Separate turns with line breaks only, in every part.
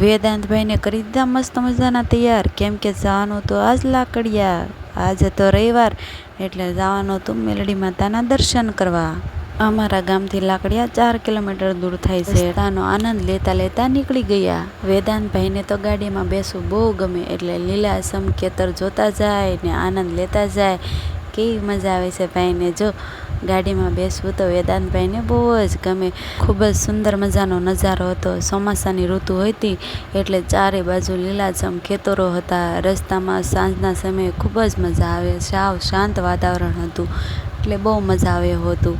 વેદાંતભાઈને કરી દીધા મસ્ત મજાના તૈયાર, કેમ કે જવાનું તો આજ લાકડિયા, આજે તો રવિવાર એટલે જવાનું હતું મેલડી માતાના દર્શન કરવા. અમારા ગામથી લાકડિયા 4 કિલોમીટર દૂર થાય છે. રસ્તાનો આનંદ લેતા લેતા નીકળી ગયા. વેદાંતભાઈને તો ગાડીમાં બેસવું બહુ ગમે, એટલે લીલાછમ ખેતર જોતા જાય ને આનંદ લેતા જાય. કેવી મજા આવે છે ભાઈને. જો ગાડીમાં બેસવું તો વેદાંતભાઈને બહુ જ ગમે. ખૂબ જ સુંદર મજાનો નજારો હતો. ચોમાસાની ઋતુ હતી એટલે ચારે બાજુ લીલાછમ ખેતરો હતા. રસ્તામાં સાંજના સમયે ખૂબ જ મજા આવે. સાવ શાંત વાતાવરણ હતું એટલે બહુ મજા આવે હતું.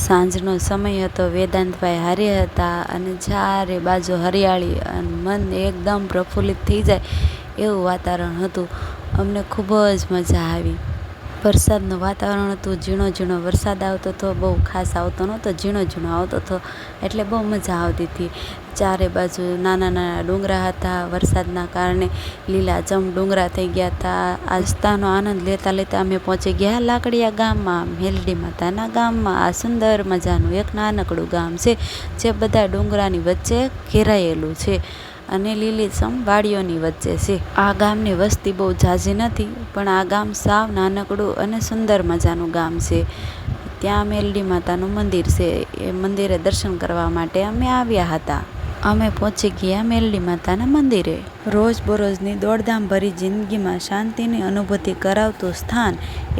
સાંજનો સમય હતો. વેદાંતભાઈ હારે હતા અને ચારે બાજુ હરિયાળી અને મન એકદમ પ્રફુલ્લિત થઈ જાય એવું વાતાવરણ હતું. અમને ખૂબ જ મજા આવી. વરસાદનું વાતાવરણ હતું. ઝીણો ઝીણો વરસાદ આવતો હતો. બહુ ખાસ આવતો નહોતો, ઝીણો ઝીણો આવતો હતો એટલે બહુ મજા આવતી હતી. ચારે બાજુ નાના નાના ડુંગરા હતા. વરસાદના કારણે લીલાછમ ડુંગરા થઈ ગયા હતા. આ રસ્તાનો આનંદ લેતા લેતા અમે પહોંચી ગયા લાકડિયા ગામમાં, મેલડી માતાના ગામમાં. આ સુંદર મજાનું એક નાનકડું ગામ છે જે બધા ડુંગરાની વચ્ચે ઘેરાયેલું છે અને લીલીછમ વાડીઓની વચ્ચે છે. આ ગામની વસ્તી બહુ ઝાઝી નથી, પણ આ ગામ સાવ નાનકડું અને સુંદર મજાનું ગામ છે. ત્યાં મેલડી માતાનું મંદિર છે. એ મંદિરે દર્શન કરવા માટે અમે આવ્યા હતા. અમે પહોંચી ગયા મેલડી માતાના મંદિરે. રોજબરોજની દોડધામ ભરી જિંદગીમાં શાંતિની અનુભૂતિ કરાવતું સ્થાન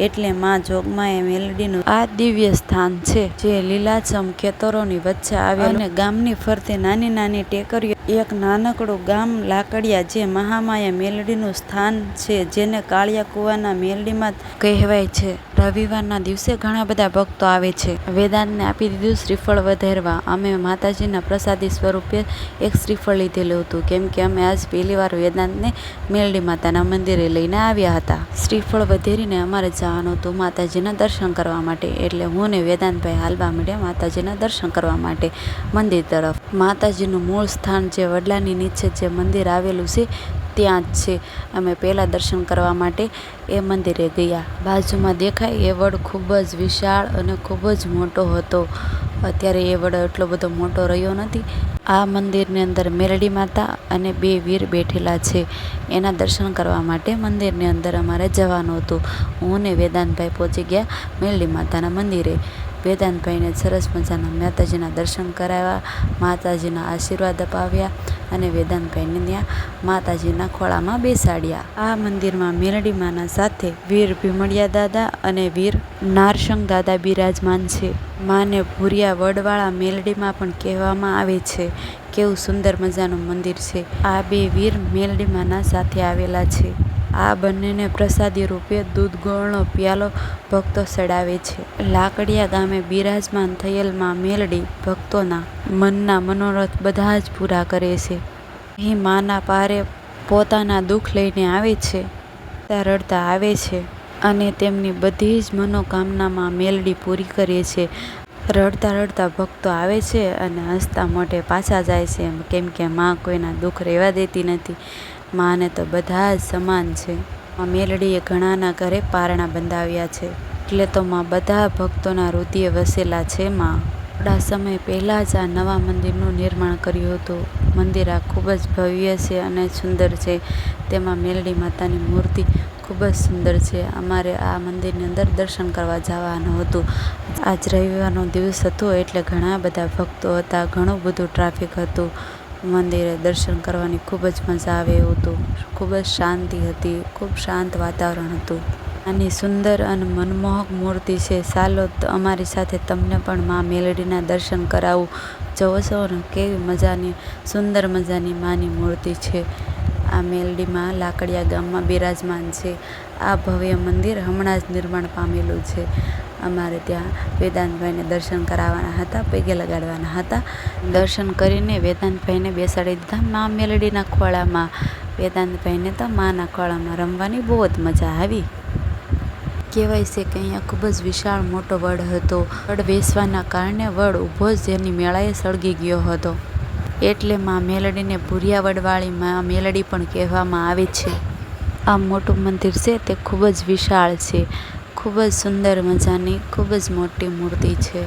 એટલે માં જોગમાયા મેલડીનું આ દિવ્ય સ્થાન છે, જે લીલાછમ ખેતરોની વચ્ચે આવેલું અને ગામની ફરતે નાની નાની ટેકરીઓ. એક નાનકડું ગામ લાકડિયા જે મહામાયા મેલડીનું સ્થાન છે, જેને કાળિયા કુવાના મેલડીમાં કહેવાય છે. રવિવારના દિવસે ઘણા બધા ભક્તો આવે છે. વેદાંતને આપી દીધું શ્રીફળ વધારવા. અમે માતાજીના પ્રસાદી સ્વરૂપે એક શ્રીફળ લીધેલું હતું, કેમ કે અમે આજ પહેલી વાર વેદાંતને મેલડી માતાના મંદિરે લઈને આવ્યા હતા. શ્રીફળ વધેરીને અમારે જવાનું હતું માતાજીના દર્શન કરવા માટે, એટલે હું ને વેદાંતભાઈ હાલવા માંડ્યા માતાજીના દર્શન કરવા માટે મંદિર તરફ. માતાજીનું મૂળ સ્થાન જે વડલાની નીચે જે મંદિર આવેલું છે ત્યાં જ છે. અમે પહેલાં દર્શન કરવા માટે એ મંદિરે ગયા. બાજુમાં દેખાય એ વડ ખૂબ જ વિશાળ અને ખૂબ જ મોટો હતો. અત્યારે એ વડ એટલો બધો મોટો રહ્યો નથી. આ મંદિરની અંદર મેલડી માતા અને 2 વીર બેઠેલા છે. એના દર્શન કરવા માટે મંદિરની અંદર અમારે જવાનું હતું. હું ને વેદાંતભાઈ પહોંચી ગયા મેલડી માતાના મંદિરે. વેદાંતભાઈને સરસ મજાના માતાજીના દર્શન કરાવ્યા, માતાજીના આશીર્વાદ અપાવ્યા અને વેદાંતભાઈને ત્યાં માતાજીના ખોળામાં બેસાડ્યા. આ મંદિરમાં મેલડી માના સાથે વીર ભીમડિયા દાદા અને વીર નારસંગ દાદા બિરાજમાન છે. માને ભૂરિયા વડવાળા મેલડીમાં પણ કહેવામાં આવે છે. કેવું સુંદર મજાનું મંદિર છે. આ 2 વીર મેલડી માના સાથે આવેલા છે. આ બંનેને પ્રસાદી રૂપે દૂધ ગોળનો પ્યાલો ભક્તો ચડાવે છે. લાકડિયા ગામે બિરાજમાન થયેલ માં મેલડી ભક્તોના મનના મનોરથ બધા જ પૂરા કરે છે. અહીં માના પારે પોતાના દુઃખ લઈને આવે છે, રડતા આવે છે અને તેમની બધી જ મનોકામનામાં મેલડી પૂરી કરે છે. રડતા રડતા ભક્તો આવે છે અને હસતા મોઢે પાછા જાય છે, કેમ કે માં કોઈના દુઃખ રહેવા દેતી નથી. માને તો બધા જ સમાન છે. મેલડીએ ઘણાના ઘરે પારણા બંધાવ્યા છે, એટલે તો માં બધા ભક્તોના હૃદયે વસેલા છે. માં થોડા સમય પહેલાં જ આ નવા મંદિરનું નિર્માણ કર્યું હતું. મંદિર આ ખૂબ જ ભવ્ય છે અને સુંદર છે. તેમાં મેલડી માતાની મૂર્તિ ખૂબ જ સુંદર છે. અમારે આ મંદિરની અંદર દર્શન કરવા જવાનું હતું. આજ રવિવારનો દિવસ હતો એટલે ઘણા બધા ભક્તો હતા. ઘણું બધું ટ્રાફિક હતું. મંદિરે દર્શન કરવાની ખૂબ જ મજા આવે એવું હતું. ખૂબ જ શાંતિ હતી. ખૂબ શાંત વાતાવરણ હતું. આની સુંદર અને મનમોહક મૂર્તિ છે. ચાલો અમારી સાથે તમને પણ માં મેલડીના દર્શન કરાવું. જોવો છો ને કેવી મજાની સુંદર મજાની માની મૂર્તિ છે. આ મેલડીમાં લાકડિયા ગામમાં બિરાજમાન છે. આ ભવ્ય મંદિર હમણાં જ નિર્માણ પામેલું છે. અમારે ત્યાં વેદાંતભાઈને દર્શન કરાવવાના હતા, પગે લગાડવાના હતા. દર્શન કરીને વેદાંતભાઈને બેસાડી દીધા માં મેલડીના ખોળામાં. વેદાંતભાઈને તો માના ખોળામાં રમવાની બહુ જ મજા આવી. કહેવાય છે કે અહીંયા ખૂબ જ વિશાળ મોટો વડ હતો. વડ બેસવાના કારણે વડ ઊભો જ એની મેળાએ સળગી ગયો હતો, એટલે માં મેલડીને ભૂરિયા વડવાળી માં મેલડી પણ કહેવામાં આવે છે. આ મોટું મંદિર છે તે ખૂબ જ વિશાળ છે. ખૂબ જ સુંદર મજાની ખૂબ જ મોટી મૂર્તિ છે.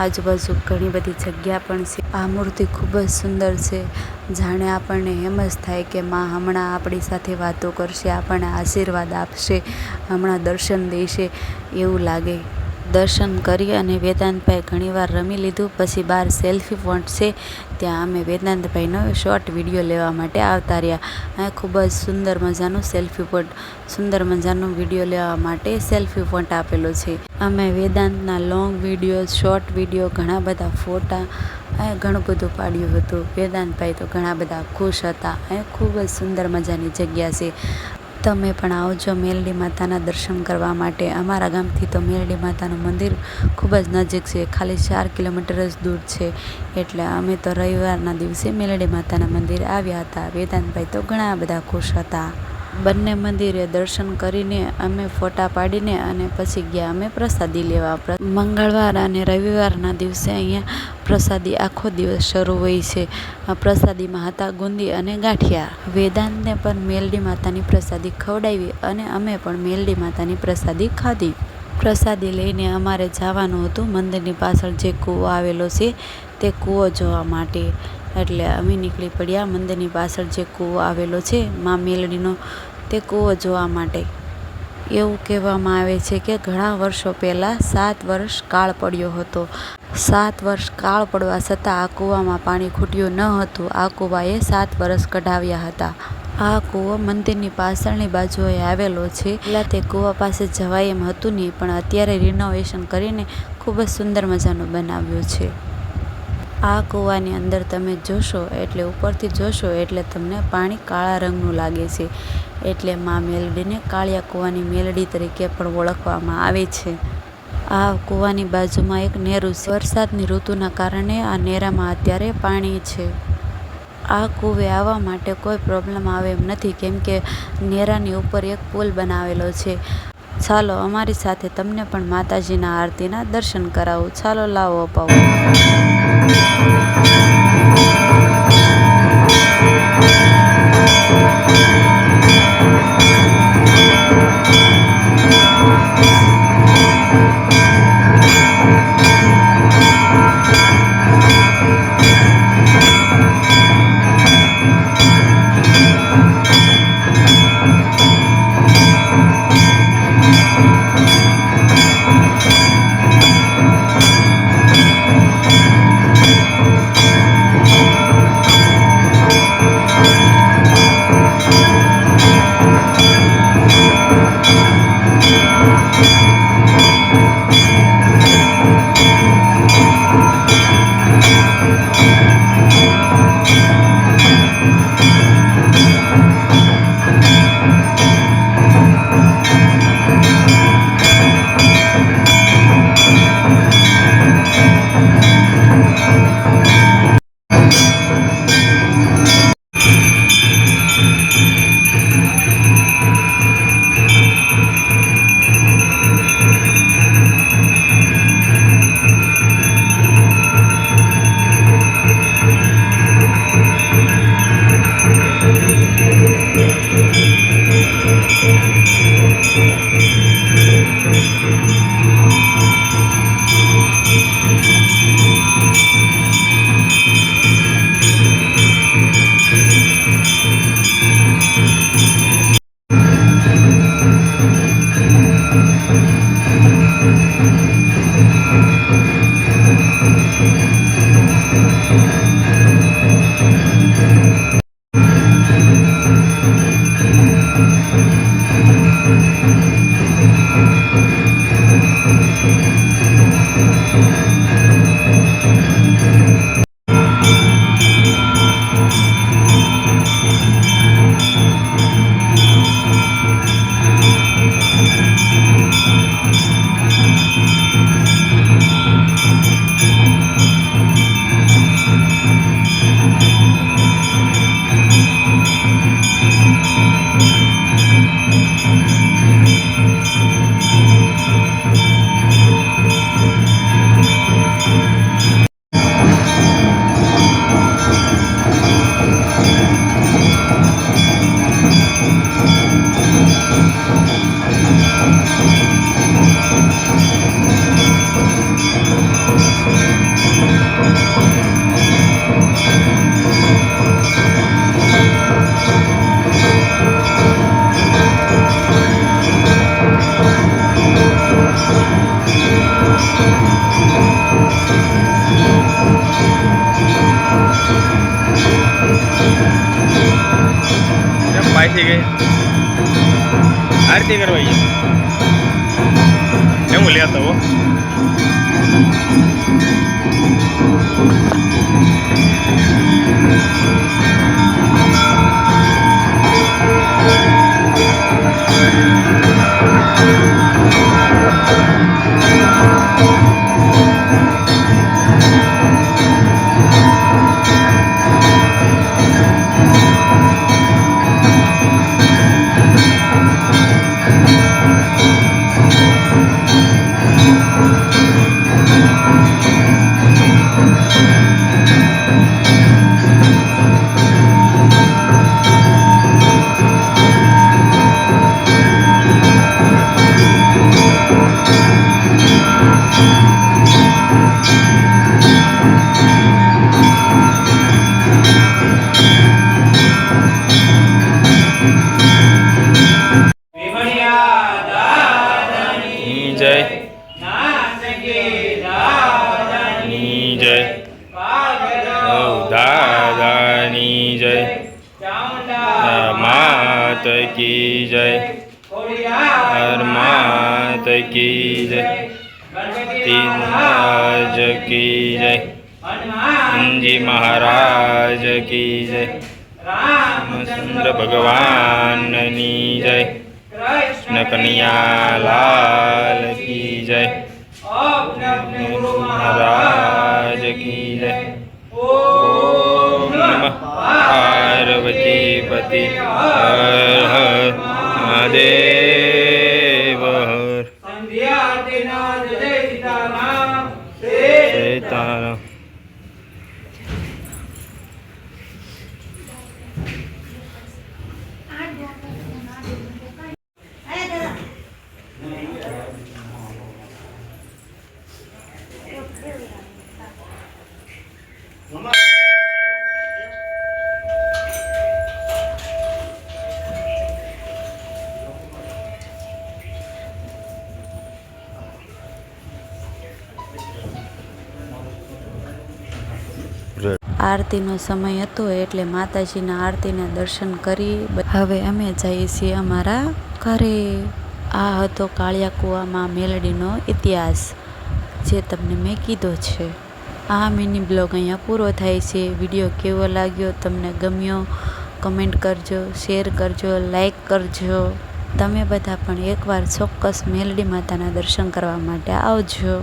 આજુબાજુ ઘણી બધી જગ્યા પણ છે। આ મૂર્તિ ખૂબ જ સુંદર છે, જાણે આપણને એમ જ થાય કે માં હમણાં આપણી સાથે વાતો કરશે, આપણને આશીર્વાદ આપશે, હમણાં દર્શન દેશે એવું લાગે। દર્શન કરી અને વેદાંતભાઈ ઘણીવાર રમી લીધું, પછી બહાર સેલ્ફી પોઈન્ટ છે ત્યાં અમે વેદાંતભાઈનો શોર્ટ વિડીયો લેવા માટે આવતા રહ્યા। આ ખૂબ જ સુંદર મજાનું સેલ્ફી પોઈન્ટ, સુંદર મજાનો વિડીયો લેવા માટે સેલ્ફી પોઈન્ટ આપેલો છે। અમે વેદાંતના લોંગ વિડીયો, શોર્ટ વિડીયો, ઘણા બધા ફોટા ઘણું બધું પાડ્યું હતું। વેદાંતભાઈ તો ઘણા બધા ખુશ હતા। એ ખૂબ જ સુંદર મજાની જગ્યા છે। તમે પણ આવજો મેલડી માતાના દર્શન કરવા માટે। અમારા ગામથી તો મેલડી માતાનું મંદિર ખૂબ જ નજીક છે, ખાલી 4 કિલોમીટર જ દૂર છે। એટલે અમે તો રવિવારના દિવસે મેલડી માતાના મંદિર આવ્યા હતા। વેદાંતભાઈ તો ઘણા બધા ખુશ હતા। બંને મંદિરે દર્શન કરીને અમે ફોટા પાડીને અને પછી ગયા અમે પ્રસાદી લેવા। મંગળવાર અને રવિવારના દિવસે અહીંયા પ્રસાદી આખો દિવસ શરૂ હોય છે। પ્રસાદીમાં હતા ગુંદી અને ગાંઠિયા। વેદાંતને પણ મેલડી માતાની પ્રસાદી ખવડાવી અને અમે પણ મેલડી માતાની પ્રસાદી ખાધી। પ્રસાદી લઈને અમારે જવાનું હતું મંદિરની પાછળ જે કૂવો આવેલો છે તે કૂવો જોવા માટે। એટલે અમે નીકળી પડ્યા મંદિરની પાછળ જે કૂવો આવેલો છે માં મેલડીનો, તે કૂવો જોવા માટે। એવું કહેવામાં આવે છે કે ઘણા વર્ષો પહેલાં 7 વર્ષ કાળ પડ્યો હતો। 7 વર્ષ કાળ પડવા છતાં આ કૂવામાં પાણી ખૂટ્યું ન હતું। આ કૂવાએ 7 વર્ષ કઢાવ્યા હતા। આ કૂવો મંદિરની પાછળની બાજુએ આવેલો છે। પહેલાં તે કૂવા પાસે જવાય એમ હતું નહીં, પણ અત્યારે રિનોવેશન કરીને ખૂબ જ સુંદર મજાનું બનાવ્યું છે। આ કૂવાની અંદર તમે જોશો એટલે ઉપરથી જોશો એટલે તમને પાણી કાળા રંગનું લાગે છે। એટલે માં મેલડીને કાળિયા કૂવાની મેલડી તરીકે પણ ઓળખવામાં આવે છે। આ કૂવાની બાજુમાં એક નેરું છે। વરસાદની ઋતુના કારણે આ નેરામાં અત્યારે પાણી છે। આ કૂવે આવવા માટે કોઈ પ્રોબ્લેમ આવે એમ નથી, કેમ કે નેરાની ઉપર એક પુલ બનાવેલો છે। ચાલો અમારી સાથે તમને પણ માતાજીના આરતીના દર્શન કરાવું। ચાલો લાવો અપાવો।
પાછી ગઈ આરતી કરવા એવું લેતો હો દાદાની જય માત કી જય હર માત કી જય મહારાજ કી જય હનુમાનજી મહારાજ કી જય રામચંદ્ર ભગવાનની જય કૃષ્ણ કનૈયા લાલ કી જય મહારાજ કી જય ઓમ નમઃ પાર્વતી પતિ હર હર મહાદેવ હર સીતારામ
આરતીનો સમય હતો એટલે માતાજીના આરતીના દર્શન કરી હવે અમે જઈએ છીએ અમારા ઘરે. આ હતો કાળિયા કૂવામાં મેલડીનો ઇતિહાસ જે તમને મેં કીધો છે. આ મિની બ્લોગ અહીંયા પૂરો થાય છે. વિડીયો કેવો લાગ્યો, તમને ગમ્યો, કમેન્ટ કરજો, શેર કરજો, લાઈક કરજો. તમે બધા પણ એકવાર ચોક્કસ મેલડી માતાના દર્શન કરવા માટે આવજો.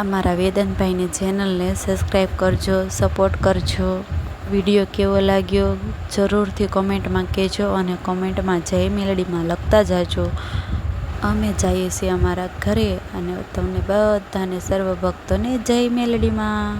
અમારા વેદનભાઈની ચેનલને સબસ્ક્રાઈબ કરજો, સપોર્ટ કરજો. વિડીયો કેવો લાગ્યો જરૂરથી કોમેન્ટમાં કહેજો અને કોમેન્ટમાં જય મેલડીમાં લખતા જાજો. અમે જઈએ છીએ અમારા ઘરે અને તમને બધાને સર્વ ભક્તોને જય મેલડીમાં.